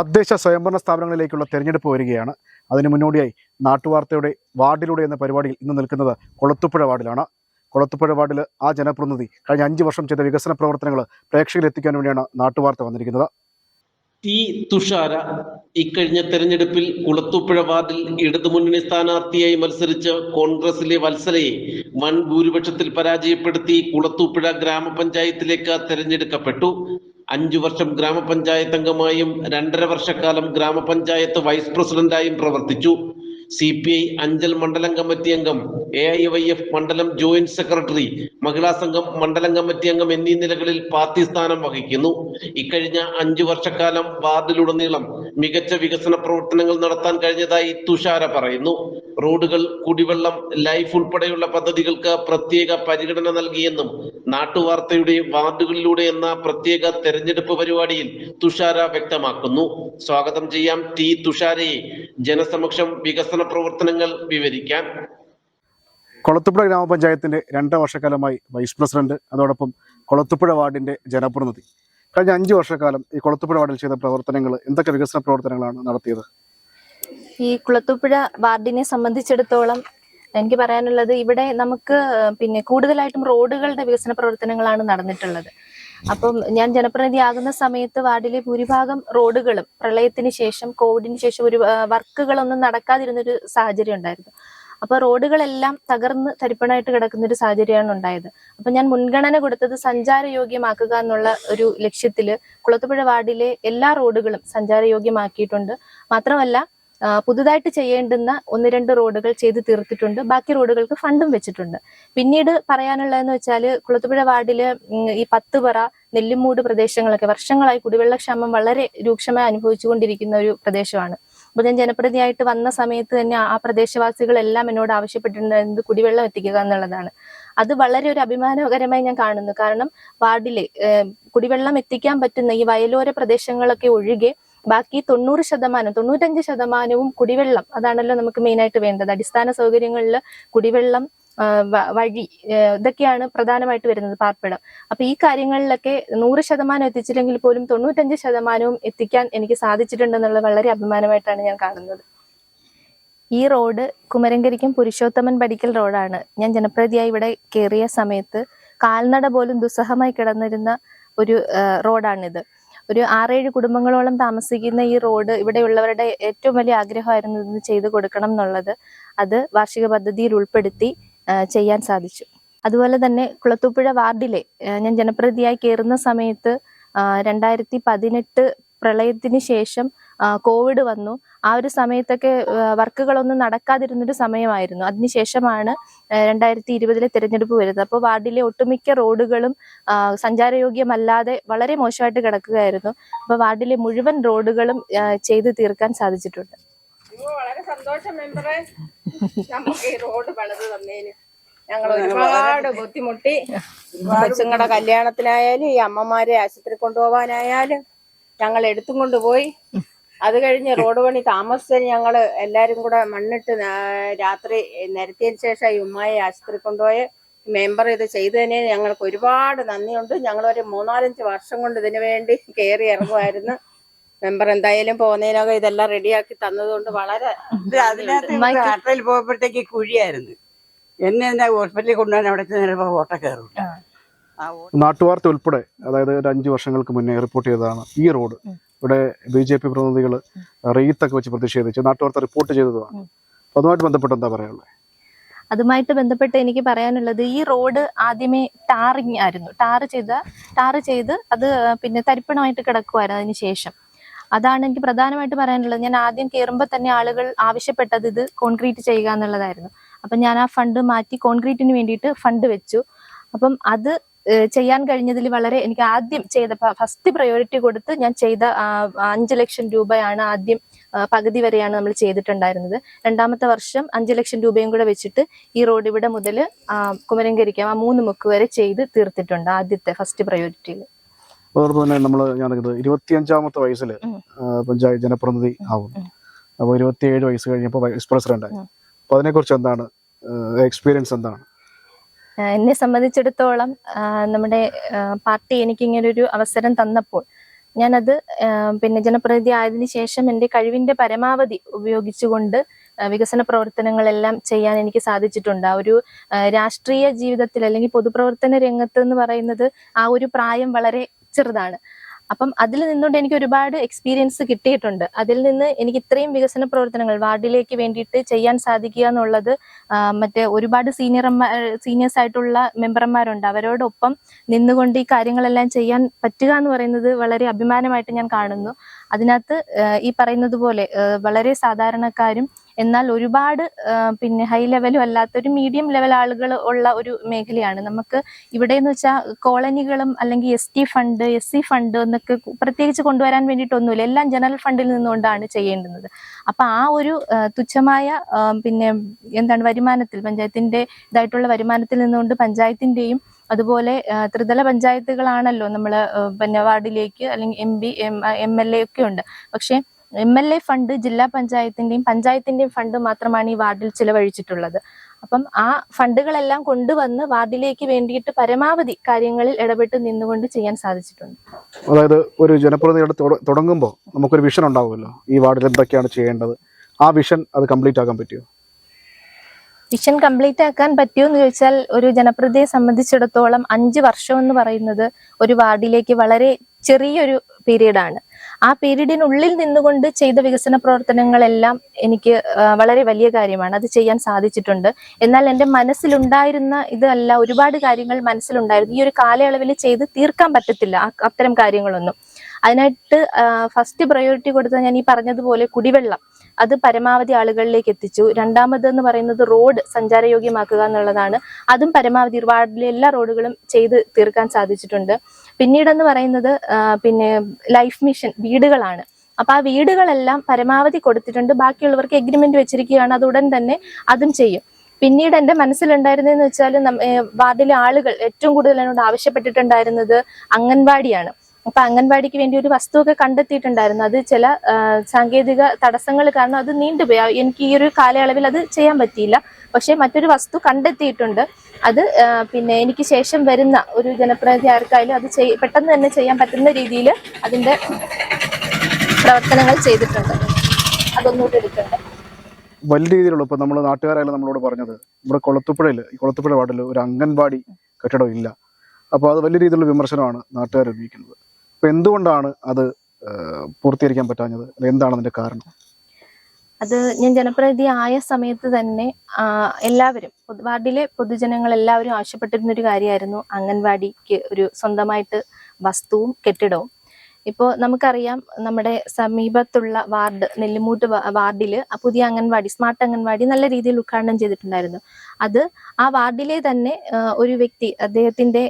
തദ്ദേശ സ്വയംഭരണ സ്ഥാപനങ്ങളിലേക്കുള്ള തെരഞ്ഞെടുപ്പ് വരികയാണ്. അതിന് മുന്നോടിയായി നാട്ടുവാർത്തയുടെ വാർഡിലൂടെ എന്ന പരിപാടിയിൽ ഇന്ന് നിൽക്കുന്നത് കൊളത്തുപുഴ വാർഡിലാണ്. കൊളത്തുപുഴ വാർഡിൽ ആ ജനപ്രതിനിധി കഴിഞ്ഞ 5 വർഷം ചെയ്ത വികസന പ്രവർത്തനങ്ങൾ പ്രേക്ഷകരിലെത്തിക്കാൻ വേണ്ടിയാണ് നാട്ടുവാർത്ത വന്നിരിക്കുന്നത്. ടി തുഷാര ഇക്കഴിഞ്ഞ തെരഞ്ഞെടുപ്പിൽ കുളത്തൂപ്പുഴ വാർഡിൽ ഇടതുമുന്നണി സ്ഥാനാർത്ഥിയായി മത്സരിച്ച് കോൺഗ്രസിലെ വത്സലയെ വൻ ഭൂരിപക്ഷത്തിൽ പരാജയപ്പെടുത്തി കുളത്തൂപ്പുഴ ഗ്രാമപഞ്ചായത്തിലേക്ക് തെരഞ്ഞെടുക്കപ്പെട്ടു. 5 വർഷം ഗ്രാമപഞ്ചായത്ത് അംഗമായും 2.5 വർഷക്കാലം ഗ്രാമപഞ്ചായത്ത് വൈസ് പ്രസിഡന്റായും പ്രവർത്തിച്ചു. CPI അഞ്ചൽ മണ്ഡലം കമ്മിറ്റി അംഗം, AIYF മണ്ഡലം ജോയിന്റ് സെക്രട്ടറി, മഹിളാ സംഘം മണ്ഡലം കമ്മിറ്റി അംഗം എന്നീ നിലകളിൽ പാർട്ടി സ്ഥാനം വഹിക്കുന്നു. ഇക്കഴിഞ്ഞ 5 വർഷക്കാലം വാർഡിലുടനീളം മികച്ച വികസന പ്രവർത്തനങ്ങൾ നടത്താൻ കഴിഞ്ഞതായി തുഷാര പറയുന്നു. റോഡുകൾ, കുടിവെള്ളം, ലൈഫ് ഉൾപ്പെടെയുള്ള പദ്ധതികൾക്ക് പ്രത്യേക പരിഗണന നൽകിയെന്നും നാട്ടുവാർത്തയുടെ വാർഡുകളിലൂടെ എന്ന പ്രത്യേക തെരഞ്ഞെടുപ്പ് പരിപാടിയിൽ തുഷാര വ്യക്തമാക്കുന്നു. സ്വാഗതം ചെയ്യാം ടി തുഷാരയെ ജനസമക്ഷം വികസന പ്രവർത്തനങ്ങൾ വിവരിക്കാൻ. കൊളത്തുപുഴ ഗ്രാമപഞ്ചായത്തിന്റെ 2 വർഷക്കാലമായി വൈസ് പ്രസിഡന്റ്, അതോടൊപ്പം കൊളത്തുപുഴ വാർഡിന്റെ ജനപ്രതിനിധി. കഴിഞ്ഞ 5 വർഷക്കാലം ഈ കൊളത്തുപുഴ വാർഡിൽ ചെയ്ത പ്രവർത്തനങ്ങൾ, എന്തൊക്കെ വികസന പ്രവർത്തനങ്ങളാണ് നടത്തിയത്? ഈ കുളത്തൂപ്പുഴ വാർഡിനെ സംബന്ധിച്ചിടത്തോളം എനിക്ക് പറയാനുള്ളത്, ഇവിടെ നമുക്ക് കൂടുതലായിട്ടും റോഡുകളുടെ വികസന പ്രവർത്തനങ്ങളാണ് നടന്നിട്ടുള്ളത്. അപ്പം ഞാൻ ജനപ്രതിനിധിയാകുന്ന സമയത്ത് വാർഡിലെ ഭൂരിഭാഗം റോഡുകളും പ്രളയത്തിന് ശേഷം, കോവിഡിന് ശേഷം ഒരു വർക്കുകളൊന്നും നടക്കാതിരുന്നൊരു സാഹചര്യം ഉണ്ടായിരുന്നു. അപ്പൊ റോഡുകളെല്ലാം തകർന്ന് തരിപ്പണമായിട്ട് കിടക്കുന്ന ഒരു സാഹചര്യമാണ് ഉണ്ടായത്. അപ്പൊ ഞാൻ മുൻഗണന കൊടുത്തത് സഞ്ചാരയോഗ്യമാക്കുക എന്നുള്ള ഒരു ലക്ഷ്യത്തില് കുളത്തുപുഴ വാർഡിലെ എല്ലാ റോഡുകളും സഞ്ചാരയോഗ്യമാക്കിയിട്ടുണ്ട്. മാത്രമല്ല, പുതുതായിട്ട് ചെയ്യേണ്ടുന്ന 1-2 റോഡുകൾ ചെയ്ത് തീർത്തിട്ടുണ്ട്. ബാക്കി റോഡുകൾക്ക് ഫണ്ടും വെച്ചിട്ടുണ്ട്. പിന്നീട് പറയാനുള്ളതെന്ന് വെച്ചാൽ, കുളത്തുപുഴ വാർഡില് ഈ 10 പറ, നെല്ലിമൂട് പ്രദേശങ്ങളൊക്കെ വർഷങ്ങളായി കുടിവെള്ളക്ഷാമം വളരെ രൂക്ഷമായി അനുഭവിച്ചുകൊണ്ടിരിക്കുന്ന ഒരു പ്രദേശമാണ്. അപ്പൊ ഞാൻ ജനപ്രതിനിധിയായിട്ട് വന്ന സമയത്ത് തന്നെ ആ പ്രദേശവാസികളെല്ലാം എന്നോട് ആവശ്യപ്പെട്ടിട്ടുണ്ടായിരുന്നത് കുടിവെള്ളം എത്തിക്കുക എന്നുള്ളതാണ്. അത് വളരെ ഒരു അഭിമാനകരമായി ഞാൻ കാണുന്നു. കാരണം വാർഡിലെ കുടിവെള്ളം എത്തിക്കാൻ പറ്റുന്ന ഈ വയലോര പ്രദേശങ്ങളൊക്കെ ഒഴികെ ബാക്കി 95% കുടിവെള്ളം, അതാണല്ലോ നമുക്ക് മെയിനായിട്ട് വേണ്ടത്. അടിസ്ഥാന സൗകര്യങ്ങളിൽ കുടിവെള്ളം, വഴി, ഇതൊക്കെയാണ് പ്രധാനമായിട്ട് വരുന്നത്, പാർപ്പിടം. അപ്പൊ ഈ കാര്യങ്ങളിലൊക്കെ 100% എത്തിച്ചില്ലെങ്കിൽ പോലും 95% എത്തിക്കാൻ എനിക്ക് സാധിച്ചിട്ടുണ്ടെന്നുള്ളത് വളരെ അഭിമാനമായിട്ടാണ് ഞാൻ കാണുന്നത്. ഈ റോഡ് കുമരങ്കരിക്കും പുരുഷോത്തമൻ പടിക്കൽ റോഡാണ്. ഞാൻ ജനപ്രതിയായി ഇവിടെ കയറിയ സമയത്ത് കാൽനട പോലും ദുസ്സഹമായി കിടന്നിരുന്ന ഒരു റോഡാണിത്. ഒരു 6-7 കുടുംബങ്ങളോളം താമസിക്കുന്ന ഈ റോഡ് ഇവിടെയുള്ളവരുടെ ഏറ്റവും വലിയ ആഗ്രഹമായിരുന്നു ഇത് ചെയ്തു കൊടുക്കണം എന്നുള്ളത്. അത് വാർഷിക പദ്ധതിയിൽ ഉൾപ്പെടുത്തി ചെയ്യാൻ സാധിച്ചു. അതുപോലെ തന്നെ കുളത്തൂപ്പുഴ വാർഡിലെ ഞാൻ ജനപ്രതിനിധിയായി കയറുന്ന സമയത്ത് 2018 പ്രളയത്തിന് ശേഷം കോവിഡ് വന്നു. ആ ഒരു സമയത്തൊക്കെ വർക്കുകളൊന്നും നടക്കാതിരുന്നൊരു സമയമായിരുന്നു. അതിനുശേഷമാണ് 2020 തെരഞ്ഞെടുപ്പ് വരുന്നത്. അപ്പോൾ വാർഡിലെ ഒട്ടുമിക്ക റോഡുകളും സഞ്ചാരയോഗ്യമല്ലാതെ വളരെ മോശമായിട്ട് കിടക്കുകയായിരുന്നു. അപ്പൊ വാർഡിലെ മുഴുവൻ റോഡുകളും ചെയ്തു തീർക്കാൻ സാധിച്ചിട്ടുണ്ട്. വളരെ സന്തോഷം മെമ്പറെ, നമുക്ക് ഈ റോഡ് പണിത് തന്നേന്. ഞങ്ങൾ ഒരുപാട് ബുദ്ധിമുട്ടി. കൊച്ചുങ്ങളുടെ കല്യാണത്തിനായാലും ഈ അമ്മമാരെ ആശുപത്രി കൊണ്ടുപോകാനായാലും ഞങ്ങൾ എടുത്തും കൊണ്ടുപോയി. അത് കഴിഞ്ഞ് റോഡ് പണി താമസിച്ചതിന് ഞങ്ങൾ എല്ലാവരും കൂടെ മണ്ണിട്ട് രാത്രി നിരത്തിയതിന് ശേഷം ഈ ഉമ്മായി ആശുപത്രി കൊണ്ടുപോയ മെമ്പർ ഇത് ചെയ്തതിന് ഞങ്ങൾക്ക് ഒരുപാട് നന്ദിയുണ്ട്. ഞങ്ങളൊരു 3-4-5 വർഷം കൊണ്ട് ഇതിനു വേണ്ടി കയറി ഇറങ്ങുമായിരുന്നു. മെമ്പർ എന്തായാലും പോകുന്നതിനൊക്കെ ഇതെല്ലാം റെഡിയാക്കി തന്നതുകൊണ്ട് വളരെ. അതിനകത്ത് പോയപ്പോഴത്തേക്ക് കുഴിയായിരുന്നു. എന്നെ ഹോസ്പിറ്റലിൽ കൊണ്ടുപോകാൻ അവിടെ നേരെ ഓട്ട കയറില്ല. നാട്ടുവാർത്ത ഉൾപ്പെടെ, അതായത് ഒരു 5 വർഷങ്ങൾക്ക് മുന്നേ റിപ്പോർട്ട് ചെയ്തതാണ് ഈ റോഡ്. ഇവിടെ BJP പ്രതിനിധികൾ റീത്തൊക്കെ വെച്ച് പ്രതിഷേധിച്ച് നാട്ടുവാർത്ത റിപ്പോർട്ട് ചെയ്തതാണ്. അതുമായിട്ട് ബന്ധപ്പെട്ട് എന്താ പറയാനുള്ളത്? അതുമായിട്ട് ബന്ധപ്പെട്ട് എനിക്ക് പറയാനുള്ളത്, ഈ റോഡ് ആദ്യമേ ടാറിങ് ആയിരുന്നു. ടാർ ചെയ്ത് അത് തരിപ്പണമായിട്ട് കിടക്കുമായിരുന്നു. അതിനുശേഷം അതാണ് എനിക്ക് പ്രധാനമായിട്ട് പറയാനുള്ളത്. ഞാൻ ആദ്യം കയറുമ്പോൾ തന്നെ ആളുകൾ ആവശ്യപ്പെട്ടത് ഇത് കോൺക്രീറ്റ് ചെയ്യുക എന്നുള്ളതായിരുന്നു. അപ്പം ഞാൻ ആ ഫണ്ട് മാറ്റി കോൺക്രീറ്റിന് വേണ്ടിയിട്ട് ഫണ്ട് വെച്ചു. അപ്പം അത് ചെയ്യാൻ കഴിഞ്ഞതിൽ വളരെ, എനിക്ക് ആദ്യം ചെയ്ത ഫസ്റ്റ് പ്രയോറിറ്റി കൊടുത്ത് ഞാൻ ചെയ്ത 5 ലക്ഷം രൂപയാണ് ആദ്യം, പകുതി വരെയാണ് നമ്മൾ ചെയ്തിട്ടുണ്ടായിരുന്നത്. 2ാമത്തെ വർഷം 5 ലക്ഷം രൂപയും കൂടെ വെച്ചിട്ട് ഈ റോഡ് ഇവിടെ മുതൽ കുമരങ്കരിക്കാം ആ 3 മുക്ക് വരെ ചെയ്ത് തീർത്തിട്ടുണ്ട് ആദ്യത്തെ ഫസ്റ്റ് പ്രയോറിറ്റിയിൽ. അതോടൊപ്പം തന്നെ ഞാനിത് 25ാമത്തെ വയസ്സിൽ പഞ്ചായത്ത് ജനപ്രതിനിധി ആവുന്നു. അപ്പോൾ 27 വയസ്സ് കഴിഞ്ഞപ്പോൾ വൈസ് പ്രസിഡന്റ് ആയി. അപ്പൊ അതിനെക്കുറിച്ച് എന്താണ് എക്സ്പീരിയൻസ്, എന്താണ്? എന്നെ സംബന്ധിച്ചിടത്തോളം നമ്മുടെ പാർട്ടി എനിക്ക് ഇങ്ങനെ ഒരു അവസരം തന്നപ്പോൾ ഞാനത് പിന്നെ ജനപ്രതിനിധി ആയതിനു ശേഷം എൻ്റെ കഴിവിന്റെ പരമാവധി ഉപയോഗിച്ചുകൊണ്ട് വികസന പ്രവർത്തനങ്ങളെല്ലാം ചെയ്യാൻ എനിക്ക് സാധിച്ചിട്ടുണ്ട്. ആ ഒരു രാഷ്ട്രീയ ജീവിതത്തിൽ അല്ലെങ്കിൽ പൊതുപ്രവർത്തന രംഗത്ത് എന്ന് പറയുന്നത് ആ ഒരു പ്രായം വളരെ ചെറുതാണ്. അപ്പം അതിൽ നിന്നുകൊണ്ട് എനിക്ക് ഒരുപാട് എക്സ്പീരിയൻസ് കിട്ടിയിട്ടുണ്ട്. അതിൽ നിന്ന് എനിക്ക് ഇത്രയും വികസന പ്രവർത്തനങ്ങൾ വാർഡിലേക്ക് വേണ്ടിയിട്ട് ചെയ്യാൻ സാധിക്കുക എന്നുള്ളത് മറ്റേ ഒരുപാട് സീനിയേഴ്സ് ആയിട്ടുള്ള മെമ്പർമാരുണ്ട്. അവരോടൊപ്പം നിന്നുകൊണ്ട് ഈ കാര്യങ്ങളെല്ലാം ചെയ്യാൻ പറ്റുക എന്ന് പറയുന്നത് വളരെ അഭിമാനമായിട്ട് ഞാൻ കാണുന്നു. അതിനകത്ത് ഈ പറയുന്നത് പോലെ വളരെ സാധാരണക്കാരും എന്നാൽ ഒരുപാട് പിന്നെ ഹൈ ലെവലും അല്ലാത്തൊരു മീഡിയം ലെവൽ ആളുകൾ ഉള്ള ഒരു മേഖലയാണ് നമുക്ക് ഇവിടെ എന്ന് വെച്ചാൽ. കോളനികളും അല്ലെങ്കിൽ ST ഫണ്ട് SC ഫണ്ട് എന്നൊക്കെ പ്രത്യേകിച്ച് കൊണ്ടുവരാൻ വേണ്ടിയിട്ടൊന്നുമില്ല. എല്ലാം ജനറൽ ഫണ്ടിൽ നിന്നുകൊണ്ടാണ് ചെയ്യേണ്ടുന്നത്. അപ്പൊ ആ ഒരു തുച്ഛമായ പിന്നെ എന്താണ് വരുമാനത്തിൽ പഞ്ചായത്തിന്റെ ഇതായിട്ടുള്ള വരുമാനത്തിൽ നിന്നുകൊണ്ട് പഞ്ചായത്തിന്റെയും അതുപോലെ ത്രിതല പഞ്ചായത്തുകളാണല്ലോ നമ്മള് പിന്നെ വാർഡിലേക്ക് അല്ലെങ്കിൽ MP MLA ഒക്കെ ഉണ്ട്. പക്ഷെ MLA ഫണ്ട് ജില്ലാ പഞ്ചായത്തിന്റെയും ഫണ്ട് മാത്രമാണ് ഈ വാർഡിൽ ചിലവഴിച്ചിട്ടുള്ളത്. അപ്പം ആ ഫണ്ടുകളെല്ലാം കൊണ്ടുവന്ന് വാർഡിലേക്ക് വേണ്ടിയിട്ട് പരമാവധി കാര്യങ്ങളിൽ ഇടപെട്ട് നിന്നുകൊണ്ട് ചെയ്യാൻ സാധിച്ചിട്ടുണ്ട്. അതായത് ഒരു ജനപ്രതിനിധിയോട് തുടങ്ങുമ്പോൾ നമുക്കൊരു വിഷൻ ഉണ്ടാവുമല്ലോ, ഈ വാർഡിൽ എന്തൊക്കെയാണ് ചെയ്യേണ്ടത്. ആ വിഷൻ അത് കംപ്ലീറ്റ് ആക്കാൻ പറ്റുമോ? വിഷൻ കംപ്ലീറ്റ് ആക്കാൻ പറ്റുമോ എന്ന് ചോദിച്ചാൽ ഒരു ജനപ്രതിനിധിയെ സംബന്ധിച്ചിടത്തോളം 5 വർഷം എന്ന് പറയുന്നത് ഒരു വാർഡിലേക്ക് വളരെ ചെറിയൊരു പീരീഡാണ്. ആ പീരീഡിനുള്ളിൽ നിന്നുകൊണ്ട് ചെയ്ത വികസന പ്രവർത്തനങ്ങളെല്ലാം എനിക്ക് വളരെ വലിയ കാര്യമാണ്. അത് ചെയ്യാൻ സാധിച്ചിട്ടുണ്ട്. എന്നാൽ എൻ്റെ മനസ്സിലുണ്ടായിരുന്ന ഇതല്ല, ഒരുപാട് കാര്യങ്ങൾ മനസ്സിലുണ്ടായിരുന്നു. ഈ ഒരു കാലയളവിൽ ചെയ്ത് തീർക്കാൻ പറ്റത്തില്ല അത്തരം കാര്യങ്ങളൊന്നും. അതിനായിട്ട് ഫസ്റ്റ് പ്രയോറിറ്റി കൊടുത്തത് ഞാൻ ഈ പറഞ്ഞതുപോലെ കുടിവെള്ളം അത് പരമാവധി ആളുകളിലേക്ക് എത്തിച്ചു. രണ്ടാമത് എന്ന് പറയുന്നത് റോഡ് സഞ്ചാരയോഗ്യമാക്കുക എന്നുള്ളതാണ്. അതും പരമാവധി വാർഡിലെ എല്ലാ റോഡുകളും ചെയ്ത് തീർക്കാൻ സാധിച്ചിട്ടുണ്ട്. പിന്നീടെന്ന് പറയുന്നത് പിന്നെ ലൈഫ് മിഷൻ വീടുകളാണ്. അപ്പൊ ആ വീടുകളെല്ലാം പരമാവധി കൊടുത്തിട്ടുണ്ട്. ബാക്കിയുള്ളവർക്ക് എഗ്രിമെന്റ് വെച്ചിരിക്കുകയാണ്, അത് ഉടൻ തന്നെ അതും ചെയ്യും. പിന്നീട് എൻ്റെ മനസ്സിലുണ്ടായിരുന്നതെന്ന് വെച്ചാൽ വാർഡിലെ ആളുകൾ ഏറ്റവും കൂടുതൽ എന്നോട് ആവശ്യപ്പെട്ടിട്ടുണ്ടായിരുന്നത് അംഗൻവാടിയാണ്. അപ്പൊ അംഗൻവാടിക്ക് വേണ്ടി ഒരു വസ്തുവൊക്കെ കണ്ടെത്തിയിട്ടുണ്ടായിരുന്നു. അത് ചില സാങ്കേതിക തടസ്സങ്ങൾ കാരണം അത് നീണ്ടുപോയി. എനിക്ക് ഈ ഒരു കാലയളവിൽ അത് ചെയ്യാൻ പറ്റിയില്ല. പക്ഷെ മറ്റൊരു വസ്തു കണ്ടെത്തിയിട്ടുണ്ട്. അത് പിന്നെ എനിക്ക് ശേഷം വരുന്ന ഒരു ജനപ്രതിനിധി ആർക്കായാലും അത് പെട്ടെന്ന് തന്നെ ചെയ്യാൻ പറ്റുന്ന രീതിയിൽ അതിന്റെ പ്രവർത്തനങ്ങൾ ചെയ്തിട്ടുണ്ട്. അതൊന്നുകൂടി എടുക്കട്ടെ. വലിയ രീതിയിലുള്ള ഇപ്പൊ നമ്മൾ നാട്ടുകാരായാലും നമ്മളോട് പറഞ്ഞത് ഇവിടെ കൊളത്തുപുഴ വാർഡിൽ ഒരു അംഗൻവാടി കെട്ടിടം ഇല്ല. അപ്പോൾ അത് വലിയ രീതിയിലുള്ള വിമർശനമാണ് നാട്ടുകാർ ഉന്നയിക്കുന്നത്. അപ്പൊ എന്തുകൊണ്ടാണ് അത് പൂർത്തീകരിക്കാൻ പറ്റാഞ്ഞത്? എന്താണ് അതിന്റെ കാരണം? അത് ഞാൻ ജനപ്രതിനിധി ആയ സമയത്ത് തന്നെ എല്ലാവരും വാർഡിലെ പൊതുജനങ്ങൾ എല്ലാവരും ആവശ്യപ്പെട്ടിരുന്ന ഒരു കാര്യമായിരുന്നു അംഗൻവാടിക്ക് ഒരു സ്വന്തമായിട്ട് വസ്തുവും കെട്ടിടവും. ഇപ്പോൾ നമുക്കറിയാം നമ്മുടെ സമീപത്തുള്ള വാർഡ് നെല്ലിമൂട്ട് വാർഡിൽ പുതിയ അംഗൻവാടി സ്മാർട്ട് അംഗൻവാടി നല്ല രീതിയിൽ ഉദ്ഘാടനം ചെയ്തിട്ടുണ്ടായിരുന്നു. അത് ആ വാർഡിലെ തന്നെ ഒരു വ്യക്തി അദ്ദേഹത്തിന്റെ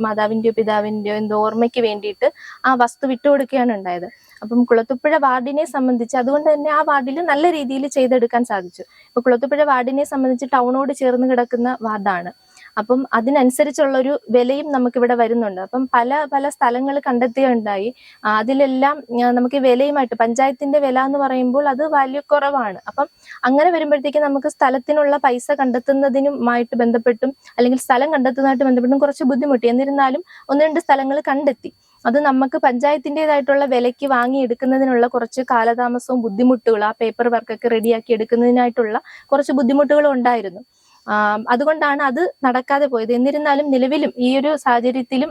മാതാവിന്റെയോ പിതാവിന്റെയോ എന്തോ ഓർമ്മയ്ക്ക് വേണ്ടിയിട്ട് ആ വസ്തു വിട്ടുകൊടുക്കുകയാണ് ഉണ്ടായത്. അപ്പം കുളത്തുപുഴ വാർഡിനെ സംബന്ധിച്ച് അതുകൊണ്ട് തന്നെ ആ വാർഡിൽ നല്ല രീതിയിൽ ചെയ്തെടുക്കാൻ സാധിച്ചു. ഇപ്പൊ കുളത്തുപുഴ വാർഡിനെ സംബന്ധിച്ച് ടൗണോട് ചേർന്ന് കിടക്കുന്ന വാർഡാണ്. അപ്പം അതിനനുസരിച്ചുള്ള ഒരു വിലയും നമുക്കിവിടെ വരുന്നുണ്ട്. അപ്പം പല സ്ഥലങ്ങൾ കണ്ടെത്തുകയുണ്ടായി. അതിലെല്ലാം നമുക്ക് വിലയുമായിട്ട് പഞ്ചായത്തിന്റെ വില എന്ന് പറയുമ്പോൾ അത് വാല്യൂ കുറവാണ്. അപ്പം അങ്ങനെ വരുമ്പോഴത്തേക്ക് നമുക്ക് സ്ഥലത്തിനുള്ള പൈസ കണ്ടെത്തുന്നതിനുമായിട്ട് ബന്ധപ്പെട്ടും അല്ലെങ്കിൽ സ്ഥലം കണ്ടെത്തുന്നതായിട്ട് ബന്ധപ്പെട്ടും കുറച്ച് ബുദ്ധിമുട്ടി. എന്നിരുന്നാലും 1-2 സ്ഥലങ്ങൾ കണ്ടെത്തി. അത് നമുക്ക് പഞ്ചായത്തിൻ്റെതായിട്ടുള്ള വിലയ്ക്ക് വാങ്ങിയെടുക്കുന്നതിനുള്ള കുറച്ച് കാലതാമസവും ബുദ്ധിമുട്ടുകളും ആ പേപ്പർ വർക്കൊക്കെ റെഡിയാക്കി എടുക്കുന്നതിനായിട്ടുള്ള കുറച്ച് ബുദ്ധിമുട്ടുകളും ഉണ്ടായിരുന്നു. അതുകൊണ്ടാണ് അത് നടക്കാതെ പോയത്. എന്നിരുന്നാലും നിലവിലും ഈ ഒരു സാഹചര്യത്തിലും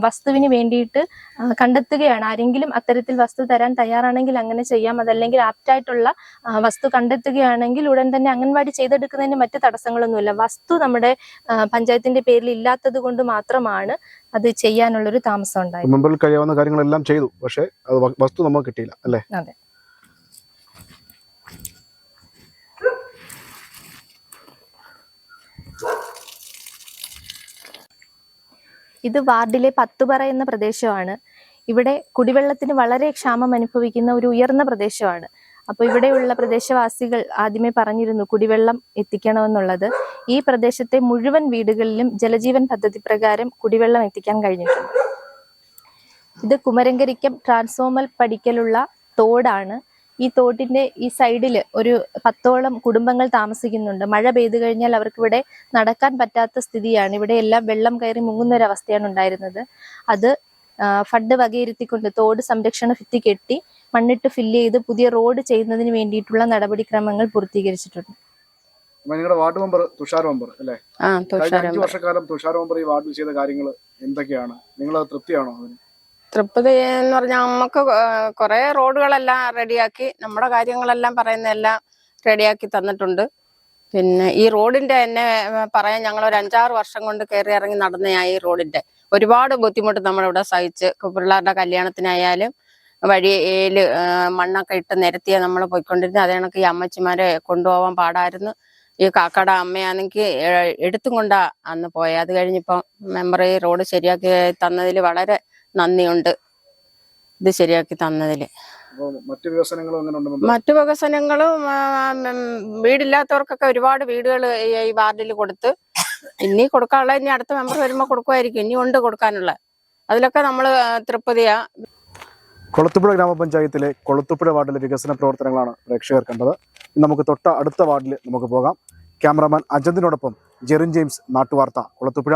വസ്തുവിന് വേണ്ടിയിട്ട് കണ്ടെത്തുകയാണ്. ആരെങ്കിലും അത്തരത്തിൽ വസ്തു തരാൻ തയ്യാറാണെങ്കിൽ അങ്ങനെ ചെയ്യാം. അതല്ലെങ്കിൽ ആപ്റ്റായിട്ടുള്ള വസ്തു കണ്ടെത്തുകയാണെങ്കിൽ ഉടൻ തന്നെ അംഗൻവാടി ചെയ്തെടുക്കുന്നതിന് മറ്റ് തടസ്സങ്ങളൊന്നുമില്ല. വസ്തു നമ്മുടെ പഞ്ചായത്തിന്റെ പേരിൽ ഇല്ലാത്തത് കൊണ്ട് മാത്രമാണ് അത് ചെയ്യാനുള്ളൊരു താമസം ഉണ്ടായത്. മുമ്പിൽ കഴിയാവുന്ന കാര്യങ്ങളെല്ലാം ചെയ്തു, പക്ഷേ അത് വസ്തു നമുക്ക് കിട്ടിയില്ല അല്ലേ? അതെ. ഇത് വാർഡിലെ പത്തുപറ എന്ന പ്രദേശമാണ്. ഇവിടെ കുടിവെള്ളത്തിന് വളരെ ക്ഷാമം അനുഭവിക്കുന്ന ഒരു ഉയർന്ന പ്രദേശമാണ്. അപ്പോൾ ഇവിടെയുള്ള പ്രദേശവാസികൾ ആദ്യമേ പറഞ്ഞിരുന്നു കുടിവെള്ളം എത്തിക്കണമെന്നുള്ളത്. ഈ പ്രദേശത്തെ മുഴുവൻ വീടുകളിലും ജലജീവൻ പദ്ധതി പ്രകാരം കുടിവെള്ളം എത്തിക്കാൻ കഴിഞ്ഞിട്ടുണ്ട്. ഇത് കുമരങ്കരിക്കം ട്രാൻസ്ഫോമൽ പടിക്കലുള്ള തോടാണ്. ഈ തോട്ടിന്റെ ഈ സൈഡില് ഒരു 10ഓളം കുടുംബങ്ങൾ താമസിക്കുന്നുണ്ട്. മഴ പെയ്തു കഴിഞ്ഞാൽ അവർക്ക് ഇവിടെ നടക്കാൻ പറ്റാത്ത സ്ഥിതിയാണ്. ഇവിടെ എല്ലാം വെള്ളം കയറി മുങ്ങുന്ന ഒരവസ്ഥയാണ് ഉണ്ടായിരുന്നത്. അത് ഫണ്ട് വകയിരുത്തിക്കൊണ്ട് തോട് സംരക്ഷണ ഭിത്തി കെട്ടി മണ്ണിട്ട് ഫില്ല് ചെയ്ത് പുതിയ റോഡ് ചെയ്യുന്നതിന് വേണ്ടിയിട്ടുള്ള നടപടിക്രമങ്ങൾ പൂർത്തീകരിച്ചിട്ടുണ്ട്. നിങ്ങളുടെ വാർഡ് മെമ്പർ തുഷാർ മെമ്പർ അല്ലേ? കഴിഞ്ഞ തുഷാരം 5 വർഷക്കാലം തുഷാർ മെമ്പർ ഈ വാർഡിൽ ചെയ്ത കാര്യങ്ങൾ എന്തൊക്കെയാണ്? നിങ്ങൾ തൃപ്തിയാണോ അതിന്? തൃപ്തി എന്ന് പറഞ്ഞാൽ നമുക്ക് കുറെ റോഡുകളെല്ലാം റെഡിയാക്കി, നമ്മുടെ കാര്യങ്ങളെല്ലാം പറയുന്നതെല്ലാം റെഡിയാക്കി തന്നിട്ടുണ്ട്. പിന്നെ ഈ റോഡിന്റെ തന്നെ പറയാൻ ഞങ്ങൾ ഒരു 5-6 വർഷം കൊണ്ട് കയറി ഇറങ്ങി നടന്നയാ ഈ റോഡിന്റെ ഒരുപാട് ബുദ്ധിമുട്ട് നമ്മളിവിടെ സഹിച്ച്. പിള്ളേരുടെ കല്യാണത്തിനായാലും വഴിയിൽ മണ്ണൊക്കെ ഇട്ട് നിരത്തിയ നമ്മൾ പോയിക്കൊണ്ടിരുന്നത്. അതേ കണക്ക് ഈ അമ്മച്ചിമാരെ കൊണ്ടുപോകാൻ പാടായിരുന്നു. ഈ കാക്കയുടെ അമ്മയാണെങ്കിൽ എടുത്തും കൊണ്ടാ അന്ന് പോയത്. അത് കഴിഞ്ഞിപ്പം മെമ്പർ ഈ റോഡ് ശരിയാക്കി തന്നതിൽ വളരെ നന്ദിയുണ്ട്. ഇത് ശരിയാക്കി തന്നതിൽ. മറ്റു വികസനങ്ങളും എങ്ങനെയുണ്ട്? മറ്റു വികസനങ്ങളും വീടില്ലാത്തവർക്കൊക്കെ ഒരുപാട് വീടുകൾ ഈ വാർഡിൽ കൊടുത്ത്, ഇനി കൊടുക്കാനുള്ള ഇനി അടുത്ത മെമ്പർ വരുമ്പോൾ കൊടുക്കുമായിരിക്കും. ഇനി ഉണ്ട് കൊടുക്കാനുള്ള. അതിലൊക്കെ നമ്മൾ തൃപ്തിയാ. കൊളത്തുപുഴ ഗ്രാമപഞ്ചായത്തിലെ കൊളത്തുപുഴ വാർഡിലെ വികസന പ്രവർത്തനങ്ങളാണ് പ്രേക്ഷകർ കണ്ടത്. നമുക്ക് തൊട്ട അടുത്ത വാർഡിൽ നമുക്ക് പോകാം. ക്യാമറാമാൻ അജന്തിനോടൊപ്പം ജെറിൻ ജെയിംസ്, നാട്ടുവാർത്ത, കൊളത്തുപുഴ.